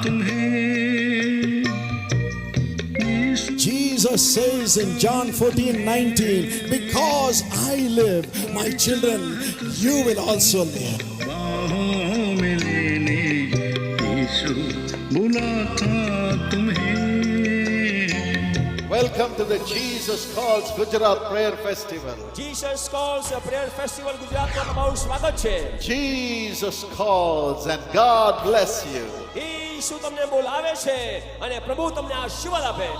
तुम्हें। Jesus says in John 14:19, because I live, my children, you will also live. बाहों में लेने यीशु बुलाता तुम्हें। Welcome to the Jesus Calls Gujarat Prayer Festival. Jesus Calls Prayer Festival ગુજરાતમાં તમારું સ્વાગત છે. Jesus calls and God bless you. ઈસુ તમને બોલાવે છે અને પ્રભુ તમને આશીર્વાદ આપે.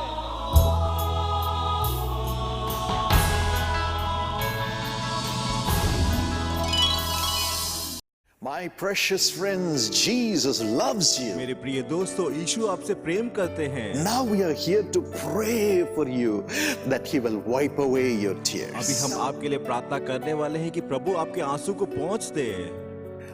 My precious friends, Jesus loves you. मेरे प्रिय दोस्तों, यीशु आपसे प्रेम करते हैं. Now we are here to pray for you that He will wipe away your अभी tears. हम आपके लिए प्रार्थना करने वाले हैं कि प्रभु आपके आंसू को पोंछ दे.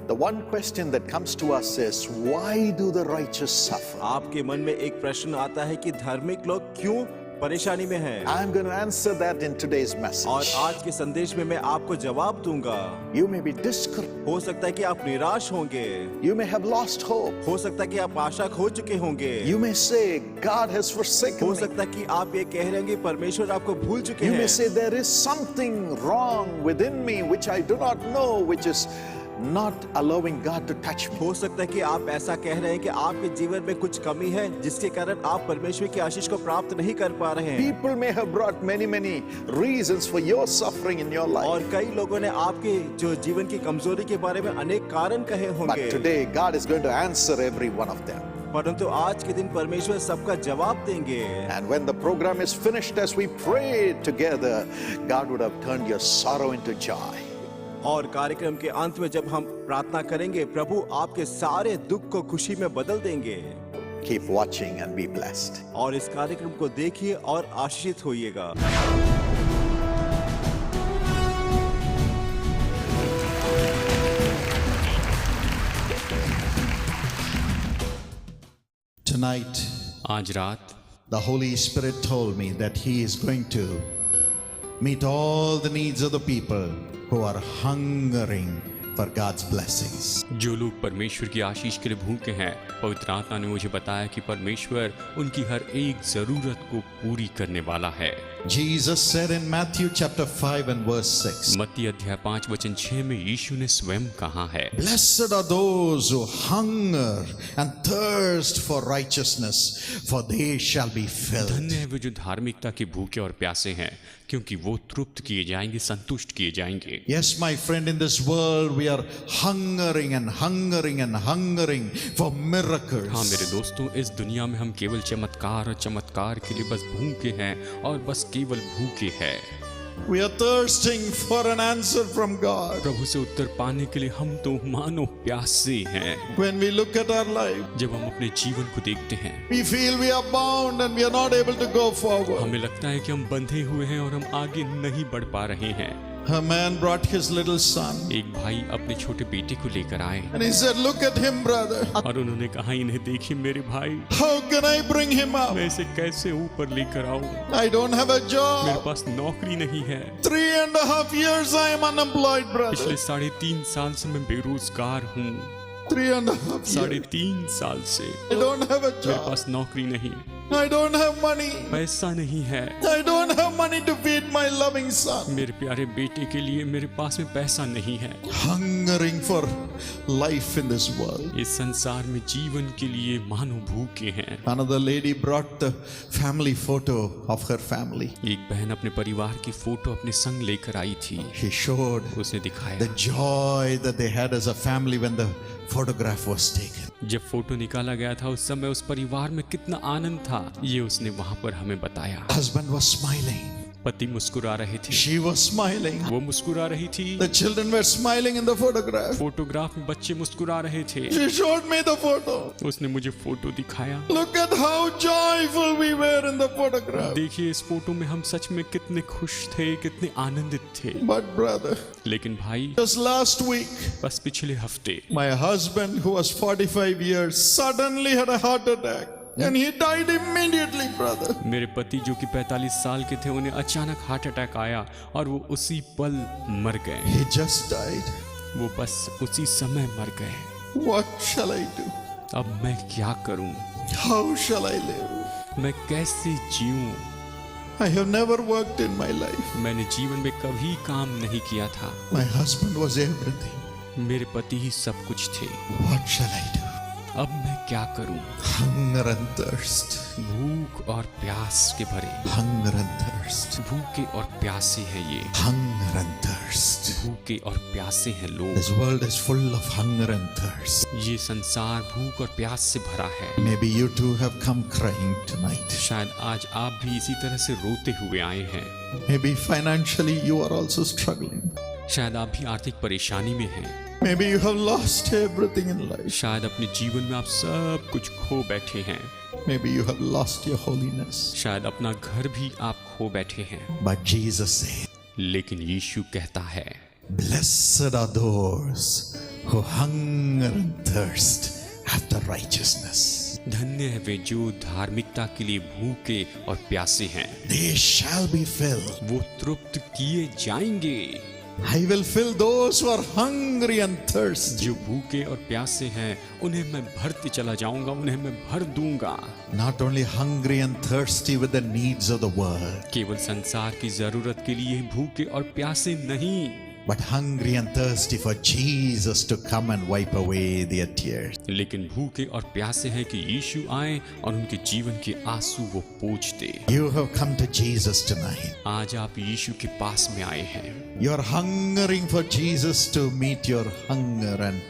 The one question that comes to us is, why do the righteous suffer? आपके मन में एक प्रश्न आता है कि धार्मिक लोग क्यों परेशानी में हैं? I'm going to answer that in today's और message. आज के संदेश में मैं आपको जवाब दूंगा. You may be discouraged. हो सकता है कि आप निराश होंगे. You may have lost hope. हो सकता है कि आप आशा खो चुके होंगे. You may say, God has forsaken हो me. सकता है कि आप ये कह रहे हैं कि परमेश्वर आपको भूल चुके You may हैं. say, there is something wrong within me which I do not know, which is not allowing God to touch me. हो सकता है कि आप ऐसा कह रहे हैं कि आपके जीवन में कुछ कमी है जिसके कारण आप परमेश्वर की आशीष को प्राप्त नहीं कर पा रहे हैं. People may have brought many reasons for your suffering in your life. और कई लोगों ने आपके जो जीवन की कमजोरी के बारे में अनेक कारण कहे But होंगे. today, God is going to answer every one of them. परंतु आज के दिन परमेश्वर सबका जवाब देंगे. And when the program is finished, as we pray together, God would have turned your sorrow into joy. और कार्यक्रम के अंत में जब हम प्रार्थना करेंगे, प्रभु आपके सारे दुख को खुशी में बदल देंगे. Keep watching and be blessed. और इस कार्यक्रम को देखिए और आशीषित होइएगा. Tonight, आज रात the Holy Spirit told me that He is going to meet all the needs of the people who are hungering for God's blessings. जो लोग परमेश्वर की आशीष के लिए भूखे हैं, पवित्र आत्मा ने मुझे बताया कि परमेश्वर उनकी हर एक जरूरत को पूरी करने वाला है. Jesus said in Matthew chapter 5 and verse 6, मत्ती अध्याय 5 वचन 6 में यीशु ने स्वयं कहा है, Blessed are those who hunger and thirst for righteousness, for they shall be filled. धन्य है वे जो धार्मिकता के भूखे और प्यासे हैं, क्योंकि वो तृप्त किए जाएंगे, संतुष्ट किए जाएंगे. Yes, my friend, in this world we are hungering and hungering and hungering for miracles. हाँ मेरे दोस्तों, इस दुनिया में हम केवल चमत्कार और चमत्कार के लिए बस भूखे हैं और बस केवल भूखे हैं. We are thirsting for an answer from God. प्रभु से उत्तर पाने के लिए हम तो मानो प्यासे हैं. When we look at our life, जब हम अपने जीवन को देखते हैं, we feel we are bound and we are not able to go forward. हमें लगता है कि हम बंधे हुए हैं और हम आगे नहीं बढ़ पा रहे हैं. A man brought his little son एक भाई अपने छोटे बेटे को लेकर आए and he said, Look at him, brother. और उन्होंने कहा, इन्हें देखिए मेरे भाई, How can I bring him up? मैं इसे कैसे ऊपर लेकर आऊं? I don't have a मेरे job. पास नौकरी नहीं है. 3.5 years I am unemployed, brother. पिछले 3.5 साल से मैं बेरोजगार हूँ. 3.5 years. 3.5 साल से I don't have a मेरे job. पास नौकरी नहीं, I don't have money. पैसा नहीं है. I don't have money to feed my loving son. मेरे प्यारे बेटे के लिए मेरे पास में पैसा नहीं है. Hungering for life in this world. इस संसार में जीवन के लिए मानो भूखे हैं. Another lady brought the family photo of her family. एक बहन अपने परिवार की फोटो अपने संग लेकर आई थी. She showed उसने दिखाया the joy that they had as a family when the photograph was taken. जब फोटो निकाला गया था उस समय उस परिवार में कितना आनंद था, ये उसने वहां पर हमें बताया. Husband was smiling. पति मुस्कुरा रहे थे, She was smiling. वो मुस्कुरा रही थी. The children were smiling in the photograph. Photograph में बच्चे मुस्कुरा रहे थे. She showed me the photo. उसने मुझे फोटो दिखाया. Look at how joyful we were in the photograph. देखिए इस फोटो में हम सच में कितने खुश थे, कितने आनंदित थे. But brother, लेकिन भाई, just last week, बस पिछले हफ्ते my husband who was 45 years suddenly had a heart attack. And he died immediately, brother. मेरे पति जो कि 45 साल के थे, उन्हें अचानक हार्ट अटैक आया और वो उसी पल मर गए. He just died. वो बस उसी समय मर गए. What shall I do? अब मैं क्या करूं? How shall I live? मैं कैसे जीऊं? I have never worked in my life. मैंने जीवन में कभी काम नहीं किया था। My husband was everything. मेरे पति ही सब कुछ थे। What shall I do? अब मैं क्या करूं? Hunger and thirst. भूख और प्यास के भरे, Hunger and thirst. भूखे और प्यासे हैं ये, Hunger and thirst. भूखे और प्यासे हैं लोग। This world is full of hunger and thirst. ये संसार भूख और प्यास से भरा है। Maybe you too have come crying tonight. शायद आज आप भी इसी तरह से रोते हुए आए हैं। Maybe financially you are also struggling. शायद आप भी आर्थिक परेशानी में हैं। Maybe you have lost everything in life. शायद अपने जीवन में आप सब कुछ खो बैठे हैं। Maybe you have lost your holiness. शायद अपना घर भी आप खो बैठे हैं। But Jesus said, लेकिन यीशु कहता है, Blessed are those who hunger and thirst after righteousness. धन्य है वे जो धार्मिकता के लिए भूखे और प्यासे हैं, They shall be filled. वो तृप्त किए जाएंगे। I will fill those who are hungry and thirsty. जो भूखे और प्यासे हैं उन्हें मैं भरते चला जाऊंगा, उन्हें मैं भर दूंगा। Not only hungry and thirsty with the needs of the world, केवल संसार की जरूरत के लिए भूखे और प्यासे नहीं, but hungry and thirsty for Jesus to come and wipe away their tears. लेकिन भूखे और प्यासे हैं कि यीशु आए और उनके जीवन के आंसू वो पोंछ दे। You have come to Jesus tonight. आज आप यीशु के पास में आए हैं। You are hungering for Jesus to meet your hunger and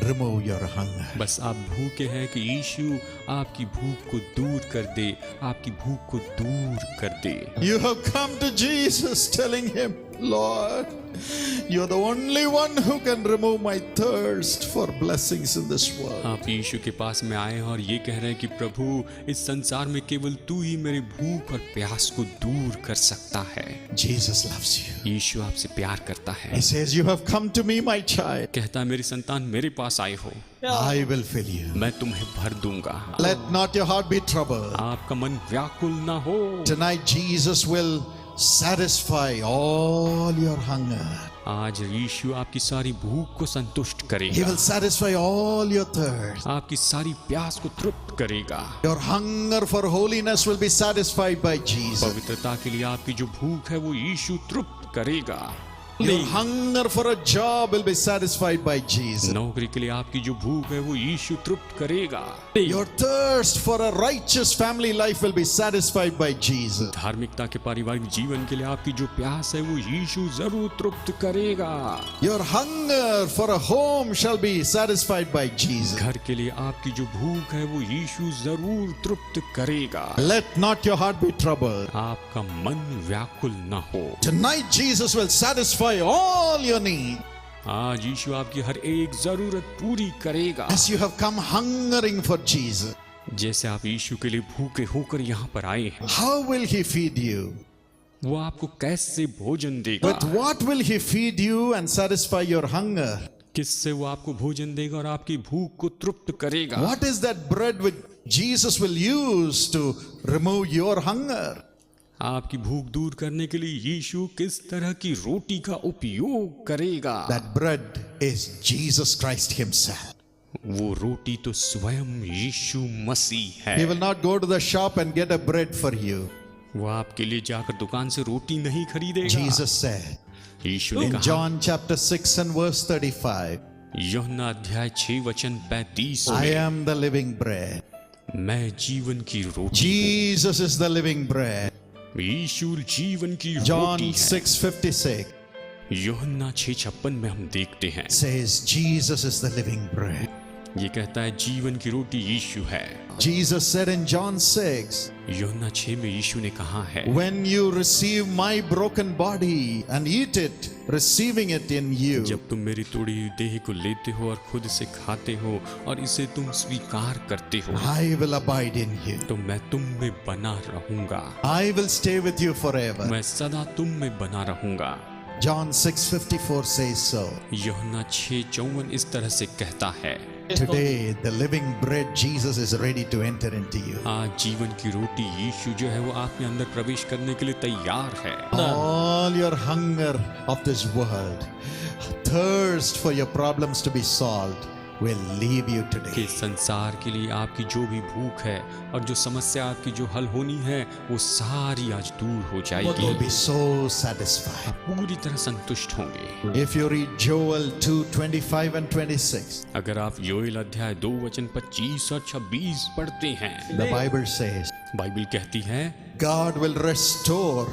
remove your hunger. बस आप भूखे हैं कि यीशु आपकी भूख को दूर कर दे, आपकी भूख को दूर कर दे। You have come to Jesus telling him, Lord, you're the only one who can remove my thirst for blessings in this world. आप यीशु के पास में आए हैं और ये कह रहे हैं कि प्रभु, इस संसार में केवल तू ही मेरी भूख और प्यास को दूर कर सकता है। Jesus loves you. यीशु आपसे प्यार करता है। He says, you have come to me, my child. कहता है, मेरी संतान मेरे पास आए हो, I will fill you. मैं तुम्हें भर दूंगा। Let not your heart be troubled. आपका मन व्याकुल ना हो। Tonight Jesus will satisfy all your hunger. आज यीशु आपकी सारी भूख को संतुष्ट He करेगा, will satisfy all your thirst. आपकी सारी प्यास को तृप्त करेगा। Your hunger for holiness will be satisfied by Jesus. पवित्रता के लिए आपकी जो भूख है वो यीशु तृप्त करेगा। Your hunger for a job will be satisfied by Jesus. नौकरी के लिए आपकी जो भूख है वो यीशु तृप्त करेगा। Your thirst for a righteous family life will be satisfied by Jesus. धार्मिकता के पारिवारिक जीवन के लिए आपकी जो प्यास है वो यीशु जरूर तृप्त करेगा। Your hunger for a home shall be satisfied by Jesus. घर के लिए आपकी जो भूख है वो यीशु जरूर तृप्त करेगा। Let not your heart be troubled. आपका मन व्याकुल न हो। Tonight Jesus will satisfy all your need. आज यीशु आपकी हर एक जरूरत पूरी करेगा। As you have come hungering for Jesus, जैसे आप यीशु के लिए भूखे होकर यहाँ पर आए हैं, how will he feed you? वो आपको कैसे भोजन देगा? With what will he feed you and satisfy your hunger? किससे वो आपको भोजन देगा और आपकी भूख को तृप्त करेगा? What is that bread which Jesus will use to remove your hunger? आपकी भूख दूर करने के लिए यीशु किस तरह की रोटी का उपयोग करेगा? That bread is Jesus Christ himself. वो रोटी तो स्वयं यीशु मसीह है। He will not go to the shop and get a bread for you. वो आपके लिए जाकर दुकान से रोटी नहीं खरीदेगा। Jesus said यीशु ने in कहा, John chapter 6 and verse 35, यूहन्ना अध्याय 6 वचन 35 I में, am the living bread. मैं जीवन की रोटी Jesus is the living bread. हूँ। यीशु जीवन की John रोटी है। 6:56 यूहन्ना 6:56 में हम देखते हैं, says Jesus is the living bread. ये कहता है जीवन की रोटी यीशु है। Jesus said in John 6, यूहन्ना 6 में यीशु ने कहा है, when you receive my broken body and eat it, receiving it in you, जब तुम मेरी तोड़ी हुई देह को लेते हो और खुद से खाते हो और इसे तुम स्वीकार करते हो, I will abide in you. तो मैं तुम में बना रहूंगा, I will stay with you forever. मैं सदा तुम में बना रहूंगा। John 6:54 says so. यूहन्ना 6:54 इस तरह से कहता है, Today, the living bread Jesus is ready to enter into you. आज जीवन की रोटी यीशु जो है वो आप में अंदर प्रवेश करने के लिए तैयार है। All your hunger of this world, thirst for your problems to be solved, will leave you कि today. संसार के लिए आपकी जो भी भूख है और जो समस्या आपकी जो हल होनी है वो सारी आज दूर हो जाएगी। You'll be so satisfied. आप पूरी तरह संतुष्ट होंगे। If you read Joel 2:25 and 26, अगर आप योएल अध्याय 2 वचन 25 और 26 पढ़ते हैं, the Bible says, बाइबल कहती है God will restore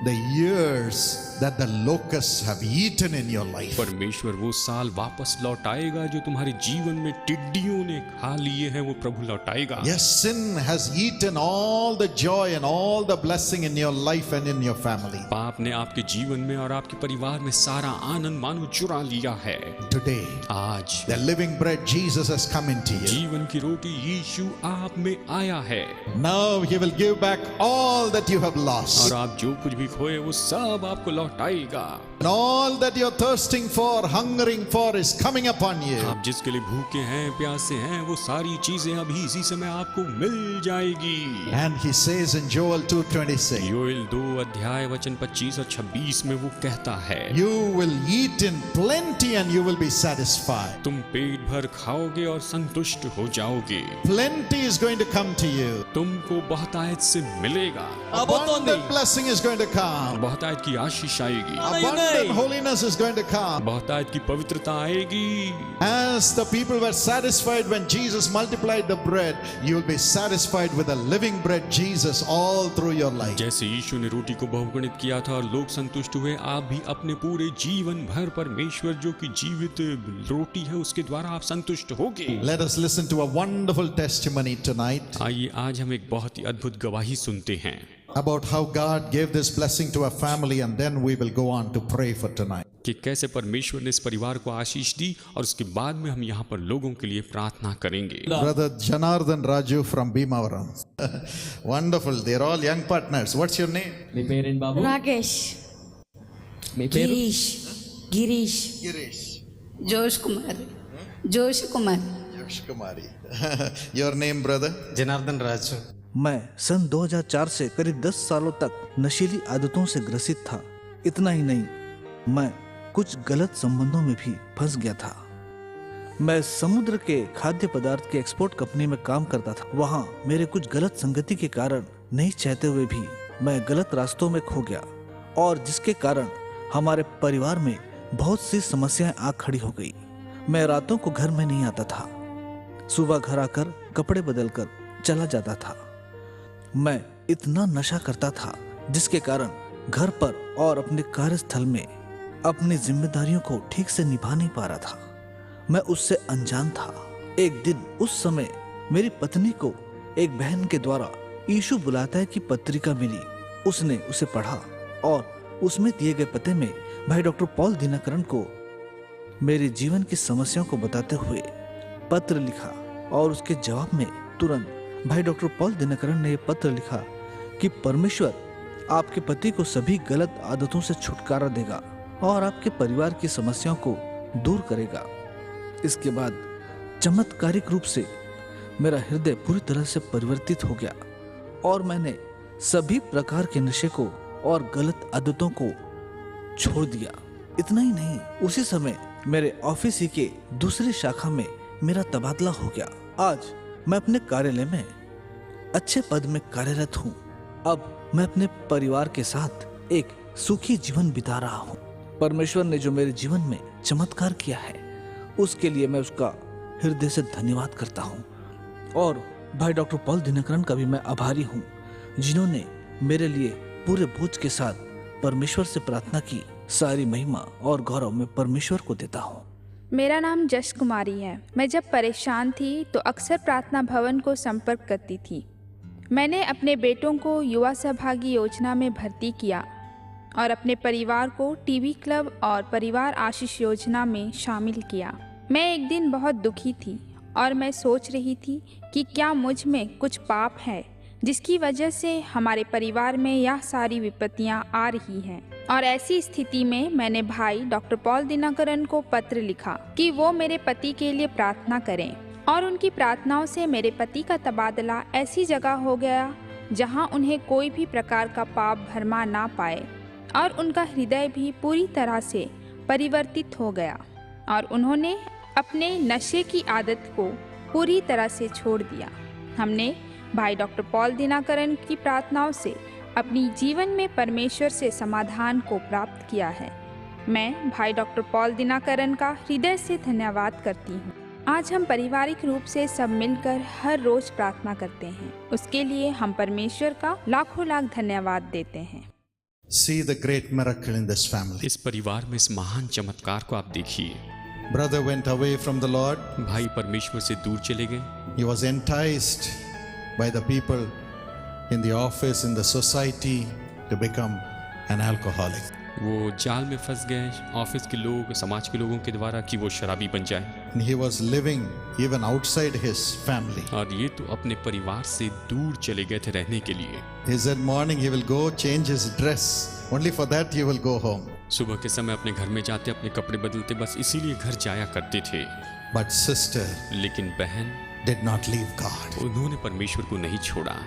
the years that the locusts have eaten in your life. परमेश्वर वो साल वापस लौटाएगा जो तुम्हारे जीवन में टिड्डियों ने खा लिए हैं, वो प्रभु लौटाएगा। Yes, sin has eaten all the joy and all the blessing in your life and in your family. पाप ने आपके जीवन में और आपके परिवार में सारा आनंद मानो चुरा लिया है। Today, आज the living bread Jesus has come into you. जीवन की रोटी यीशु आप में आया है Now he will give back all that you have lost. और आप जो कुछ भी खोए वो सब आपको लौटाएगा। And all that you're thirsting for, hungering for is coming upon you. आप जिसके लिए भूखे हैं, प्यासे हैं, वो सारी चीजें अभी इसी समय आपको मिल जाएगी। And he says in Joel 2:26, Joel 2 अध्याय वचन 25 और 26 में वो कहता है you will eat in plenty and you will be satisfied. तुम पेट भर खाओगे और संतुष्ट हो जाओगे। Plenty is going to come to you. तुमको बहुतायत से मिलेगा, Abundant blessing is going to come. बहुतायत की आशीष आएगी, Abundant holiness is going to come. बहुतायत की पवित्रता आएगी। As the people were satisfied when Jesus multiplied the bread, you will be satisfied with the living bread Jesus all through your life. जैसे यीशु ने रोटी को बहुगुणित किया था और लोग संतुष्ट हुए, आप भी अपने पूरे जीवन भर परमेश्वर जो कि जीवित रोटी है उसके द्वारा आप संतुष्ट होगे। Let us listen to a wonderful testimony tonight आइए आज हम एक बहुत ही अद्भुत गवाही सुनते हैं about how God gave this blessing to a family, and then we will go on to pray for tonight. कि कैसे परमेश्वर ने इस परिवार को आशीष दी और उसके बाद में हम यहाँ पर लोगों के लिए प्रार्थना करेंगे। Brother Janardhan Raju from Bhimavaram. Wonderful. They're all young partners. What's your name? మీ పేరేంటి బాబు? రాకేష్, మీ పేరు? గిరీష్, Girish. జోష్ కుమార్, జోష్ Kumar. Yosh Kumari. Your name, brother? Janardan Raju. मैं सन 2004 से करीब 10 सालों तक नशीली आदतों से ग्रसित था। इतना ही नहीं, मैं कुछ गलत संबंधों में भी फंस गया था। मैं समुद्र के खाद्य पदार्थ के एक्सपोर्ट कंपनी में काम करता था। वहाँ मेरे कुछ गलत संगति के कारण नहीं चाहते हुए भी मैं गलत रास्तों में खो गया, और जिसके कारण हमारे परिवार में बहुत सी समस्याएं आ खड़ी हो गई। मैं रातों को घर में नहीं आता था, सुबह घर आकर कपड़े बदलकर चला जाता था। मैं इतना नशा करता था जिसके कारण घर पर और अपने कार्यस्थल में अपनी जिम्मेदारियों को ठीक से निभा नहीं पा रहा था। मैं उससे अनजान था। एक दिन उस समय मेरी पत्नी को एक बहन के द्वारा यीशु बुलाता है कि पत्रिका मिली। उसने उसे पढ़ा और उसमें दिए गए पते में भाई डॉक्टर पॉल दिनकरन को मेरे जीवन की समस्याओं को बताते हुए पत्र लिखा, और उसके जवाब में तुरंत भाई डॉक्टर पॉल दिनकरन ने यह पत्र लिखा कि परमेश्वर आपके पति को सभी गलत आदतों से छुटकारा देगा और आपके परिवार की समस्याओं को दूर करेगा। इसके बाद चमत्कारिक रूप से मेरा हृदय पूरी तरह से परिवर्तित हो गया और मैंने सभी प्रकार के नशे को और गलत आदतों को छोड़ दिया। इतना ही नहीं, उसी समय मेरे ऑफिस ही के दूसरी शाखा में मेरा तबादला हो गया। आज मैं अपने कार्यालय में अच्छे पद में कार्यरत हूँ। अब मैं अपने परिवार के साथ एक सुखी जीवन बिता रहा हूँ। परमेश्वर ने जो मेरे जीवन में चमत्कार किया है उसके लिए मैं उसका हृदय से धन्यवाद करता हूँ, और भाई डॉक्टर पॉल दिनकरन का भी मैं आभारी हूँ जिन्होंने मेरे लिए पूरे बोझ के साथ परमेश्वर से प्रार्थना की। सारी महिमा और गौरव मैं परमेश्वर को देता हूँ। मेरा नाम जश कुमारी है। मैं जब परेशान थी तो अक्सर प्रार्थना भवन को संपर्क करती थी। मैंने अपने बेटों को युवा सहभागी योजना में भर्ती किया और अपने परिवार को टीवी क्लब और परिवार आशीष योजना में शामिल किया। मैं एक दिन बहुत दुखी थी और मैं सोच रही थी कि क्या मुझ में कुछ पाप है जिसकी वजह से हमारे परिवार में यह सारी विपत्तियां आ रही हैं। और ऐसी स्थिति में मैंने भाई डॉक्टर पॉल दिनकरन को पत्र लिखा कि वो मेरे पति के लिए प्रार्थना करें, और उनकी प्रार्थनाओं से मेरे पति का तबादला ऐसी जगह हो गया जहां उन्हें कोई भी प्रकार का पाप भरमा ना पाए, और उनका हृदय भी पूरी तरह से परिवर्तित हो गया और उन्होंने अपने नशे की आदत को पूरी तरह से छोड़ दिया। हमने भाई डॉक्टर पॉल दिनाकरन की प्रार्थनाओं से अपनी जीवन में परमेश्वर से समाधान को प्राप्त किया है। मैं भाई डॉक्टर पॉल दिनाकरन का हृदय से धन्यवाद करती हूँ। आज हम पारिवारिक रूप से सब मिलकर हर रोज प्रार्थना करते हैं। उसके लिए हम परमेश्वर का लाखों लाख धन्यवाद देते हैं। See the great miracle in this family. इस परिवार में इस महान चमत्कार को आप देखिए। Brother went away from the Lord. भाई परमेश्वर से दूर चले गए। He was enticed by the people in the office, in the society, to become an alcoholic. वो जाल में फंस गए, ऑफिस के लोग, समाज के लोगों के द्वारा, कि वो शराबी बन जाए। And he was living even outside his family. और ये तो अपने परिवार से दूर चले गए थे रहने के लिए। He said morning he will go change his dress. Only for that he will go home. सुबह के समय अपने घर में जाते, अपने कपड़े बदलते, बस इसीलिए घर जाया करते थे। But sister लेकिन बहन did not leave God. उन्होंने परमेश्वर को नहीं छोड़ा।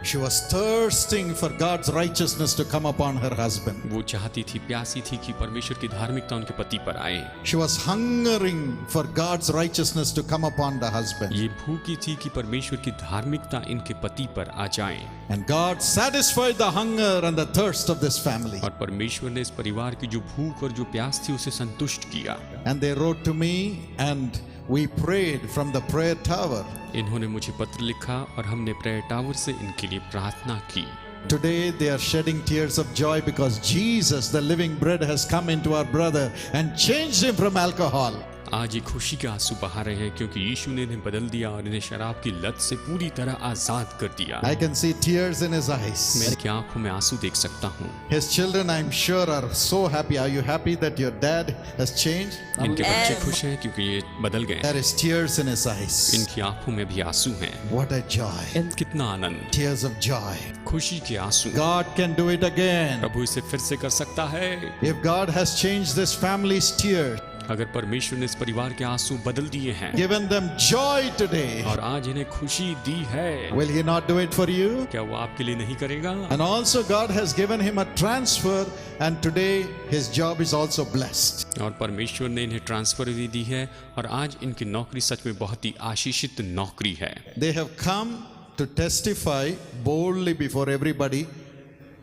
She was thirsting for God's righteousness to come upon her husband. वो चाहती थी, प्यासी थी कि परमेश्वर की धार्मिकता उनके पति पर आए। She was hungering for God's righteousness to come upon the husband. ये भूखी थी कि परमेश्वर की धार्मिकता इनके पति पर आ जाए। And God satisfied the hunger and the thirst of this family. और परमेश्वर ने इस परिवार की जो भूख और जो प्यास थी उसे संतुष्ट किया। And they wrote to me and we prayed from the prayer tower. इन्होंने मुझे पत्र लिखा और हमने प्रेयर टावर से इनके लिए प्रार्थना की। Today they are shedding tears of joy because Jesus, the living bread, has come into our brother and changed him from alcohol. आज ये खुशी के आंसू बहा रहे हैं क्योंकि यीशु ने इन्हें बदल दिया और इन्हें शराब की लत से पूरी तरह आजाद कर दिया। I can see tears in his eyes. मैं इनकी आंखों में आंसू देख सकता हूँ। His children, I'm sure, are so happy. Are you happy that your dad has changed? इनके बच्चे खुश हैं क्योंकि ये बदल गए। There is tears in his eyes. इनकी आंखों में भी आंसू हैं। What a joy. कितना आनंद, Tears of joy. खुशी के आंसू। God can do it again. प्रभु इसे फिर से कर सकता है। If God has changed this family's tears, अगर परमेश्वर ने इस परिवार के आंसू बदल दिए हैं, given them joy today, और आज इन्हें खुशी दी है, will he not do it for you? क्या वो आपके लिए नहीं करेगा? And also God has given him a transfer and today his job is also blessed. और परमेश्वर ने इन्हें ट्रांसफर भी दी है और आज इनकी नौकरी सच में बहुत ही आशीषित नौकरी है। They have come to testify boldly before everybody,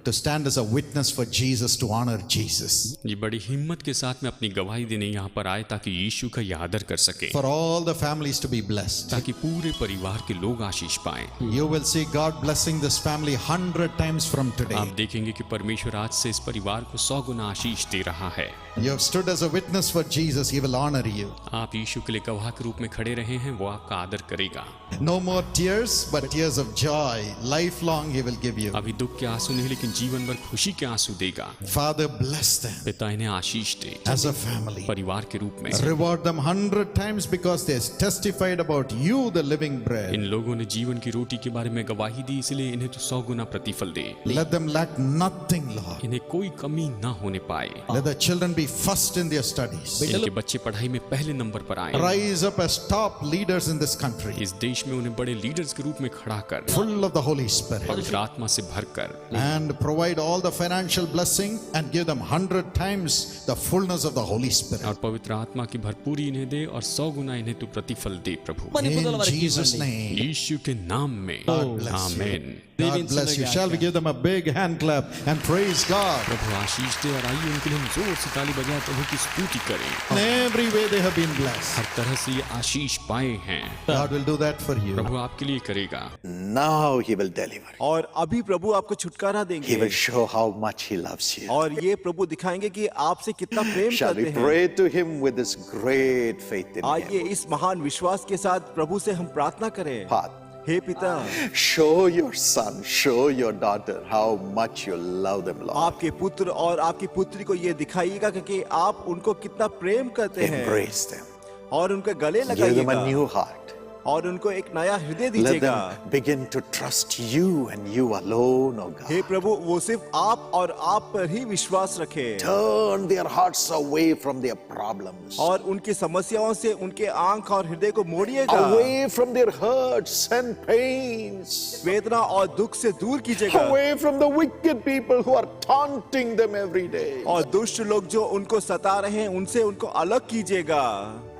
to stand as a witness for Jesus, to honor Jesus. ये बड़ी हिम्मत के साथ में अपनी गवाही देने यहाँ पर आए ताकि यीशु का ये आदर कर सके, For all the families to be blessed. ताकि पूरे परिवार के लोग आशीष पाएं। You will see God blessing this family 100 times from today. आप देखेंगे कि परमेश्वर आज से इस परिवार को 100 गुना आशीष दे रहा है। You have stood as a witness for Jesus, he will honor you. आप यीशु के लिए गवाह के रूप में खड़े रहे हैं, वो आपका आदर करेगा। No more tears, but tears of joy. Lifelong he will give you. अभी दुख के आंसू नहीं, लेकिन जीवन भर खुशी के आंसू देगा। Father, bless them पिता इन्हें आशीष दे as a family. परिवार के रूप में। Reward them 100 times because they testified about you, the living bread. इन लोगों ने जीवन की रोटी के बारे में गवाही दी, इसलिए इन्हें तो 100 गुना प्रतिफल दे। Let them lack nothing, Lord. इन्हें कोई कमी ना होने पाए। Let the children be first in their studies. इनके बच्चे पढ़ाई में पहले नंबर पर आए। Rise up as top leaders in this country, इस देश में उन्हें बड़े लीडर्स के रूप में खड़ा कर, full of the Holy Spirit, पवित्र आत्मा से भरकर, and provide all the financial blessing and give them 100 times the fullness of the Holy Spirit. और पवित्र आत्मा की भरपूरी इन्हें दे और 100 गुना इन्हें तू प्रतिफल दे प्रभु। In Jesus' name. यीशु के नाम में God bless you. आमीन। God bless you. Shall we give them a big hand clap and praise God? प्रभु आशीष दे और आइए उनके लिए हम जोर से ताली बजाएं, प्रभु की स्तुति करें। In every way they have been blessed. हर तरह से ये आशीष पाए हैं। God will do that for you. प्रभु आपके लिए करेगा। Now he will deliver. और अभी प्रभु आपको छुटकारा He देंगे will show how much he loves you. और ये प्रभु दिखाएंगे कि आपसे कितना प्रेम Shall we करते हैं। pray to him with this great faith in आइए him? इस महान विश्वास के साथ प्रभु से हम प्रार्थना करें। Father, हे पिता, show your son, show your daughter how much you love them, Lord. आपके पुत्र और आपकी पुत्री को ये दिखाइएगा कि आप उनको कितना प्रेम करते हैं Embrace them. और उनके गले Give them a लगाइएगा new heart. और उनको एक नया हृदय Let दीजिएगा। them begin to trust you and you alone, oh God. हे प्रभु, वो सिर्फ आप और आप पर ही विश्वास रखे Turn their hearts away from their problems. और उनकी समस्याओं से उनके आंख और हृदय को मोड़िएगा, Away from their hurts and pains. वेदना और दुख से दूर कीजिएगा Away from the wicked people who are taunting them every day. और दुष्ट लोग जो उनको सता रहे हैं उनसे उनको अलग कीजिएगा।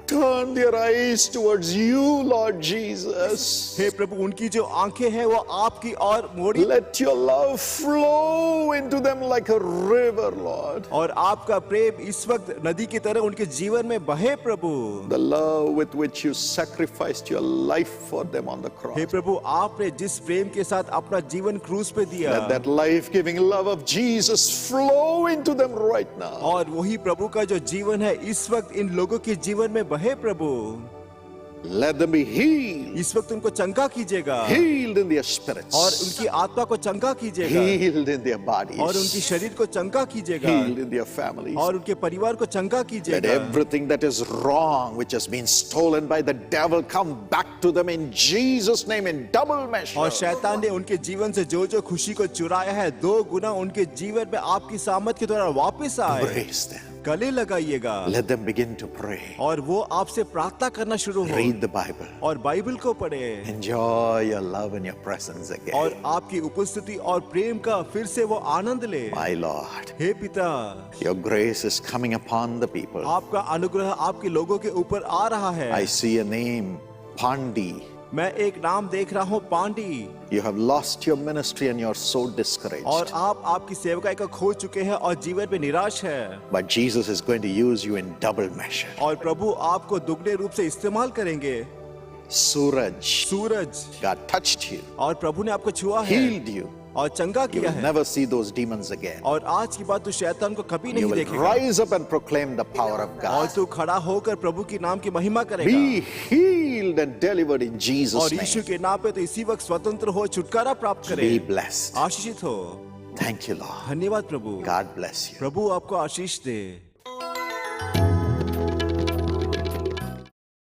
turn their eyes towards you, Lord Jesus. हे प्रभु, उनकी जो आंखें हैं वो आपकी ओर मोड़ी, Let your love flow into them like a river, Lord. और आपका प्रेम इस वक्त नदी की तरह उनके जीवन में बहे प्रभु। The love with which you sacrificed your life for them on the cross. हे प्रभु, आपने जिस प्रेम के साथ अपना जीवन क्रूस पे दिया, Let that life-giving love of Jesus flow into them right now. और वही प्रभु का जो जीवन है इस वक्त इन लोगों के जीवन में बहे प्रभु। Let them be healed. इस वक्त उनको चंगा कीजिएगा, Healed in their spirits. और उनकी आत्मा को चंगा कीजिएगा, Healed in their bodies. और उनकी शरीर को चंगा कीजिएगा, Healed in their families. और उनके परिवार को चंगा Let कीजिएगा। everything that is wrong, which has been stolen by the devil, come back to them in Jesus' name in double measure. और शैतान ने उनके जीवन से जो जो खुशी को चुराया है, 2 गुना उनके जीवन में आपकी सामर्थ के द्वारा वापस आए। Embrace them. गले लगाइएगा, Let them begin to pray. और वो आपसे प्रार्थना करना शुरू हो, Read the Bible. और बाइबल को पढ़े, Enjoy your love and your presence again. और आपकी उपस्थिति और प्रेम का फिर से वो आनंद ले। My Lord, हे पिता, your grace is coming upon the people. आपका अनुग्रह आपके लोगों के ऊपर आ रहा है। I see a name, Pandi. मैं एक नाम देख रहा हूँ, पांडी। You have lost your ministry and you're so और discouraged. आप आपकी सेवकाई को खो चुके हैं और जीवन में निराश है। But Jesus is going to use you in double measure. और प्रभु आपको दुगने रूप से इस्तेमाल करेंगे। Suraj, Suraj, God touched you, और प्रभु ने आपको छुआ है healed you. और चंगा You किया will है। never see those demons again. और आज की बात तू शैतान को कभी You नहीं will देखेगा, rise up and proclaim the power of और God. तू खड़ा होकर प्रभु की नाम की महिमा करेगा। Be healed and delivered in Jesus' और यीशु name. के नाम पे तो इसी वक्त स्वतंत्र हो, छुटकारा प्राप्त करे। Be blessed. आशीषित हो। Thank you, Lord. धन्यवाद प्रभु। God bless you. प्रभु आपको आशीष दे।